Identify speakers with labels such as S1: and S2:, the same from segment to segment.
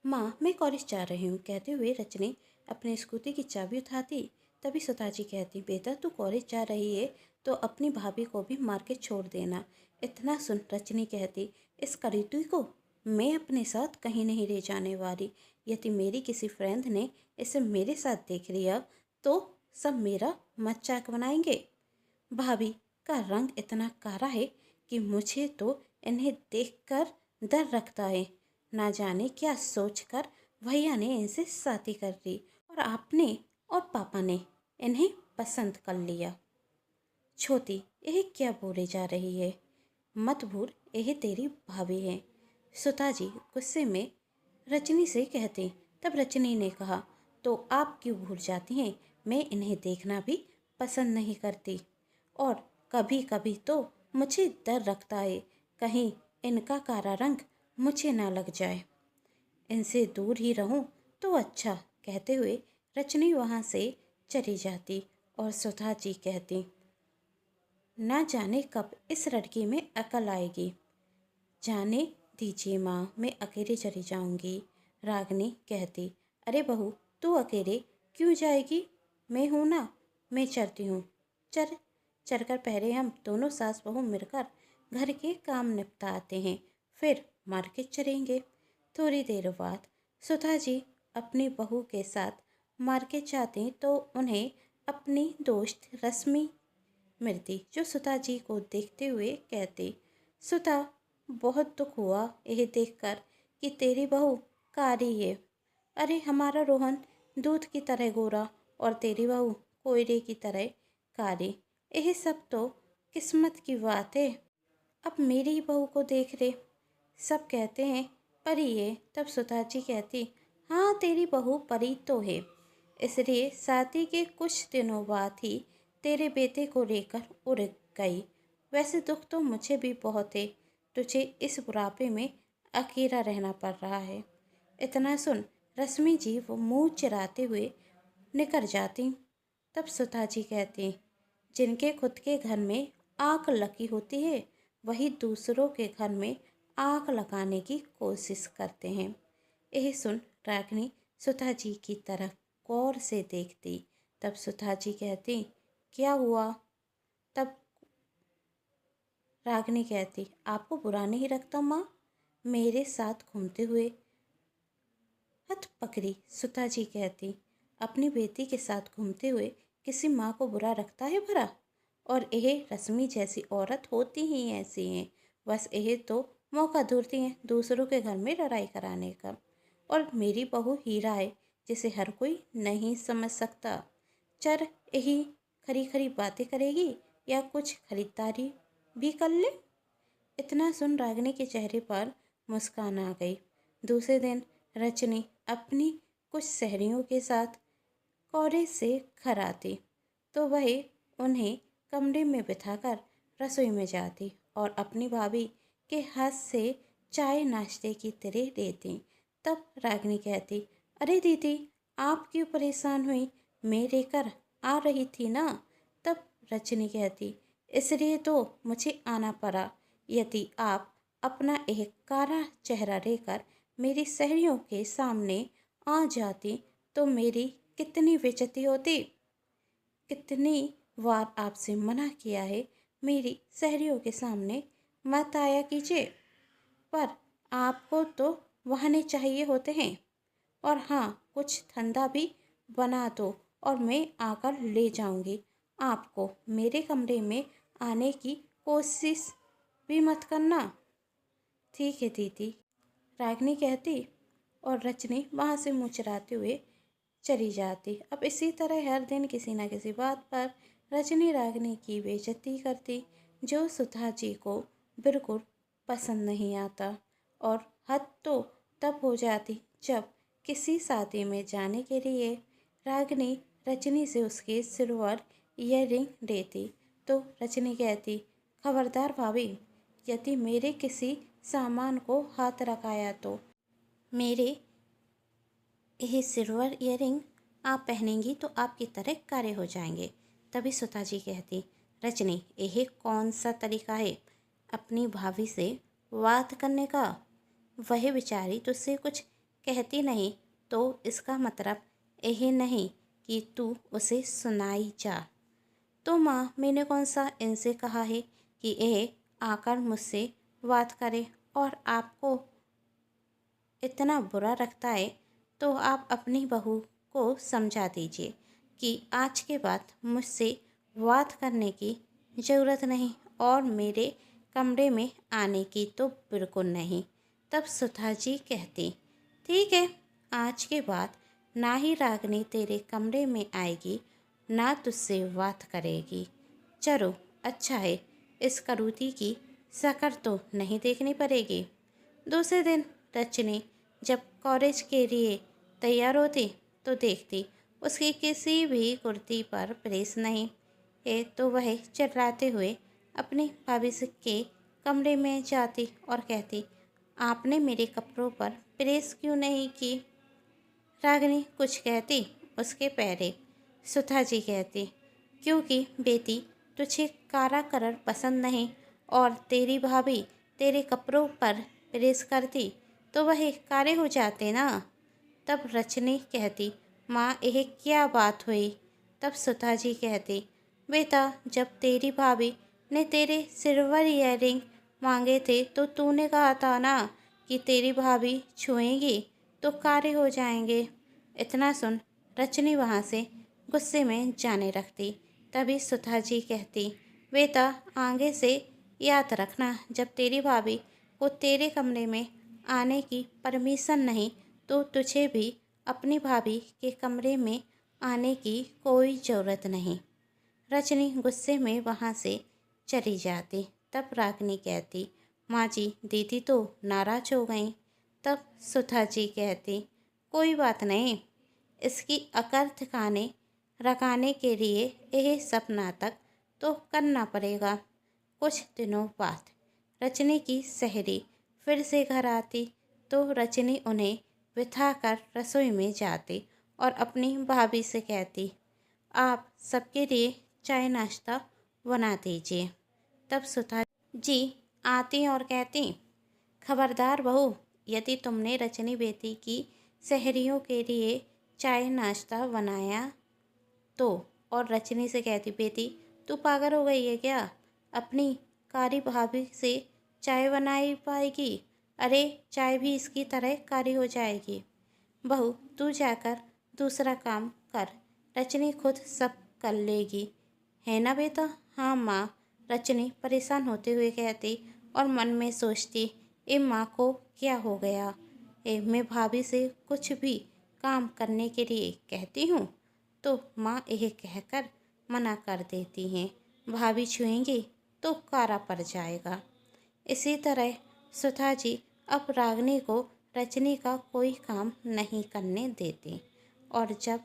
S1: माँ, मैं कॉलेज जा रही हूँ, कहते हुए रजनी अपनी स्कूटी की चाबी उठाती। तभी सुधा जी कहती, बेटा तू कॉलेज जा रही है तो अपनी भाभी को भी मार के छोड़ देना। इतना सुन रजनी कहती, इस करीटुई को मैं अपने साथ कहीं नहीं ले जाने वाली। यदि मेरी किसी फ्रेंड ने इसे मेरे साथ देख लिया तो सब मेरा मजाक बनाएंगे। भाभी का रंग इतना काला है कि मुझे तो इन्हें देखकर डर लगता है। ना जाने क्या सोचकर भैया ने इनसे शादी कर ली और आपने और पापा ने इन्हें पसंद कर लिया। छोटी, यह क्या बोले जा रही है? मत भूल, यह तेरी भाभी है। सुधा जी गुस्से में रजनी से कहते। तब रजनी ने कहा, तो आप क्यों भूल जाती हैं? मैं इन्हें देखना भी पसंद नहीं करती और कभी कभी तो मुझे डर लगता है कहीं इनका काला रंग मुझे ना लग जाए। इनसे दूर ही रहूं तो अच्छा, कहते हुए रजनी वहाँ से चली जाती और सुधा जी कहती, ना जाने कब इस लड़की में अकल आएगी। जाने दीजिए माँ, मैं अकेले चली जाऊंगी। रागिनी कहती, अरे बहू तू अकेले क्यों जाएगी? मैं हूँ ना, मैं चलती हूँ। चल चलकर पहले हम दोनों सास बहू मिलकर घर के काम निपटा आते हैं, फिर मार्केट चलेंगे। थोड़ी देर बाद सुधा जी अपनी बहू के साथ मार्केट जाते तो उन्हें अपनी दोस्त रश्मि मिलती, जो सुधा जी को देखते हुए कहती, सुधा बहुत दुख हुआ यह देखकर कि तेरी बहू काली है। अरे हमारा रोहन दूध की तरह गोरा और तेरी बहू कोयले की तरह काली। यह सब तो किस्मत की बात है। अब मेरी ही बहू को देख ले, सब कहते हैं परी है। तब सुधा जी कहती, हाँ तेरी बहू परी तो है, इसलिए शादी के कुछ दिनों बाद ही तेरे बेटे को लेकर उड़ गई। वैसे दुख तो मुझे भी बहुत है, तुझे इस बुढ़ापे में अकेला रहना पड़ रहा है। इतना सुन रश्मि जी वो मुंह चिराते हुए निकल जाती। तब सुधा जी कहती, जिनके खुद के घर में आग लगी होती है वही दूसरों के घर में आग लगाने की कोशिश करते हैं। यह सुन रागिनी सुधा जी की तरफ गौर से देखती। तब सुधा जी कहती, क्या हुआ? तब रागिनी कहती, आपको बुरा नहीं लगता माँ मेरे साथ घूमते हुए? हथ पकड़ी सुधा जी कहती, अपनी बेटी के साथ घूमते हुए किसी माँ को बुरा लगता है भला? और यह रश्मि जैसी औरत होती ही ऐसी हैं, बस यह तो मौका ढूंढती हैं दूसरों के घर में लड़ाई कराने का। और मेरी बहू हीरा है जिसे हर कोई नहीं समझ सकता। चल यही खरी खरी बातें करेगी या कुछ खरीदारी भी कर ले। इतना सुन रागिनी के चेहरे पर मुस्कान आ गई। दूसरे दिन रजनी अपनी कुछ सहेलियों के साथ कॉलेज से घर आती तो वह उन्हें कमरे में बिठाकर रसोई में जाती और अपनी भाभी के हाथ से चाय नाश्ते की तरह देती। तब रागिनी कहती, अरे दीदी आप क्यों परेशान हुई? मैं लेकर आ रही थी ना। तब रजनी कहती, इसलिए तो मुझे आना पड़ा। यदि आप अपना एक काला चेहरा लेकर मेरी सहेलियों के सामने आ जाती तो मेरी कितनी बेइज्जती होती। कितनी बार आपसे मना किया है मेरी सहेलियों के सामने मत आया कीजिए, पर आपको तो बहाने चाहिए होते हैं। और हाँ, कुछ ठंडा भी बना दो और मैं आकर ले जाऊंगी। आपको मेरे कमरे में आने की कोशिश भी मत करना। ठीक है दीदी, रागिनी कहती और रजनी वहाँ से मुँह चुराते हुए चली जाती। अब इसी तरह हर दिन किसी न किसी बात पर रजनी रागिनी की बेइज्जती करती, जो सुधा जी को बिल्कुल पसंद नहीं आता। और हद तो तब हो जाती जब किसी शादी में जाने के लिए रागिनी रजनी से उसके सिल्वर ईयररिंग लेती तो रजनी कहती, खबरदार भाभी, यदि मेरे किसी सामान को हाथ लगाया तो मेरे यह सिल्वर ईयररिंग आप पहनेंगी तो आपकी तरह काले हो जाएंगे। तभी सुधा जी कहती, रजनी यह कौन सा तरीका है अपनी भाभी से बात करने का? वह बेचारी तुझसे कुछ कहती नहीं तो इसका मतलब यही नहीं कि तू उसे सुनाई जा। तो माँ, मैंने कौन सा इनसे कहा है कि ये आकर मुझसे बात करे, और आपको इतना बुरा लगता है तो आप अपनी बहू को समझा दीजिए कि आज के बाद मुझसे बात करने की ज़रूरत नहीं, और मेरे कमरे में आने की तो बिल्कुल नहीं। तब सुधा जी कहती, ठीक है, आज के बाद ना ही रागनी तेरे कमरे में आएगी, ना तुझसे बात करेगी। चलो अच्छा है, इस करूती की शक्ल तो नहीं देखनी पड़ेगी। दूसरे दिन रजनी जब कॉलेज के लिए तैयार होती तो देखती उसकी किसी भी कुर्ती पर प्रेस नहीं है, तो वह चिल्लाते हुए अपनी भाभी के कमरे में जाती और कहती, आपने मेरे कपड़ों पर प्रेस क्यों नहीं की? रागिनी कुछ कहती, उसके पैरे। सुधा जी कहती, क्योंकि बेटी तुझे काला कलर पसंद नहीं, और तेरी भाभी तेरे कपड़ों पर प्रेस करती तो वह काले हो जाते ना। तब रजनी कहती, माँ यह क्या बात हुई? तब सुधा जी कहती, बेटा जब तेरी भाभी ने तेरे सिल्वर ईयरिंग मांगे थे तो तूने कहा था ना कि तेरी भाभी छुएंगी तो काले हो जाएंगे। इतना सुन रजनी वहाँ से गुस्से में जाने लगती। तभी सुधा जी कहती, बेटा आगे से याद रखना, जब तेरी भाभी को तेरे कमरे में आने की परमिशन नहीं तो तुझे भी अपनी भाभी के कमरे में आने की कोई ज़रूरत नहीं। रजनी गुस्से में वहाँ से चली जाती। तब रागिनी कहती, माँ जी दीदी तो नाराज हो गई। तब सुधा जी कहती, कोई बात नहीं, इसकी अकल ठिकाने रखाने के लिए यह सब नाटक तो करना पड़ेगा। कुछ दिनों बाद रजनी की सहेली फिर से घर आती तो रजनी उन्हें बिठाकर रसोई में जाती और अपनी भाभी से कहती, आप सबके लिए चाय नाश्ता बना दीजिए। तब सुधा जी आती और कहती, खबरदार बहू, यदि तुमने रजनी बेटी की सहेलियों के लिए चाय नाश्ता बनाया तो। और रजनी से कहती, बेटी तू पागल हो गई है क्या? अपनी कारी भाभी से चाय बनाई पाएगी? अरे चाय भी इसकी तरह कारी हो जाएगी। बहू तू जाकर दूसरा काम कर, रजनी खुद सब कर लेगी, है ना बेटा? हाँ माँ, रजनी परेशान होते हुए कहती और मन में सोचती, ए माँ को क्या हो गया? मैं भाभी से कुछ भी काम करने के लिए कहती हूँ तो माँ यह कहकर मना कर देती हैं, भाभी छुएंगी तो कारा पड़ जाएगा। इसी तरह सुधा जी अब रागिनी को रजनी का कोई काम नहीं करने देती। और जब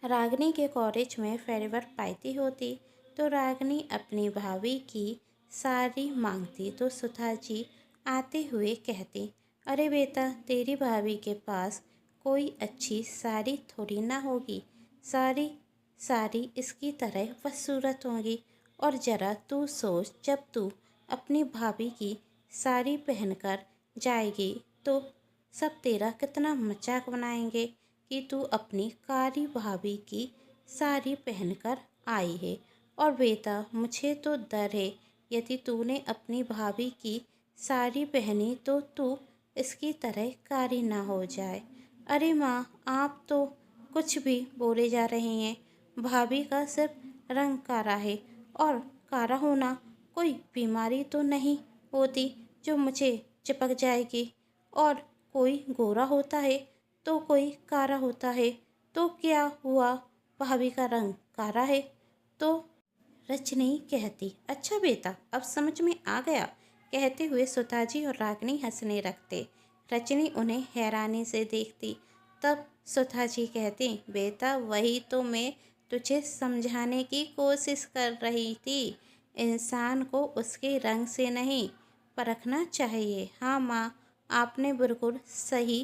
S1: रागिनी के कॉलेज में फेयरवेल पार्टी होती तो रागिनी अपनी भाभी की साड़ी मांगती तो सुधा जी आते हुए कहती, अरे बेटा तेरी भाभी के पास कोई अच्छी साड़ी थोड़ी ना होगी, सारी साड़ी इसकी तरह खूबसूरत होगी। और ज़रा तू सोच, जब तू अपनी भाभी की साड़ी पहनकर जाएगी तो सब तेरा कितना मजाक बनाएंगे कि तू अपनी कारी भाभी की साड़ी पहनकर आई है। और बेटा मुझे तो डर है, यदि तूने अपनी भाभी की साड़ी पहनी तो तू इसकी तरह कारी ना हो जाए। अरे माँ, आप तो कुछ भी बोले जा रहे हैं, भाभी का सिर्फ रंग काला है, और काला होना कोई बीमारी तो नहीं होती जो मुझे चिपक जाएगी, और कोई गोरा होता है तो कोई काला होता है, तो क्या हुआ, भाभी का रंग काला है तो। रजनी कहती, अच्छा बेटा अब समझ में आ गया। कहते हुए सुधा जी और रागिनी हंसने लगते। रजनी उन्हें हैरानी से देखती। तब सुधा जी कहती, बेटा वही तो मैं तुझे समझाने की कोशिश कर रही थी, इंसान को उसके रंग से नहीं परखना चाहिए। हाँ माँ, आपने बिल्कुल सही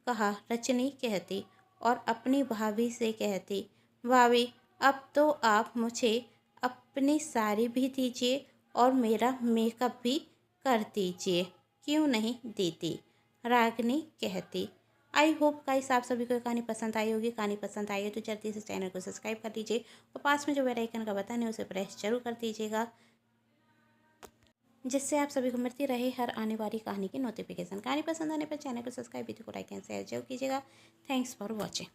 S1: कहा, रजनी कहती और अपनी भाभी से कहती, भाभी अब तो आप मुझे अपनी साड़ी भी दीजिए और मेरा मेकअप भी कर दीजिए। क्यों नहीं देती? रागिनी कहती। आई होप गाइस आप सभी को ये कहानी पसंद आई होगी। कहानी पसंद आई है तो जल्दी से चैनल को सब्सक्राइब कर लीजिए और पास में जो बेल आइकन का बटन है उसे प्रेस जरूर कर दीजिएगा, जिससे आप सभी को मिलती रहे हर आने वाली कहानी की नोटिफिकेशन। कहानी पसंद आने पर चैनल को सब्सक्राइब, वीडियो को लाइक एंड शेयर जरूर कीजिएगा। Thanks for watching.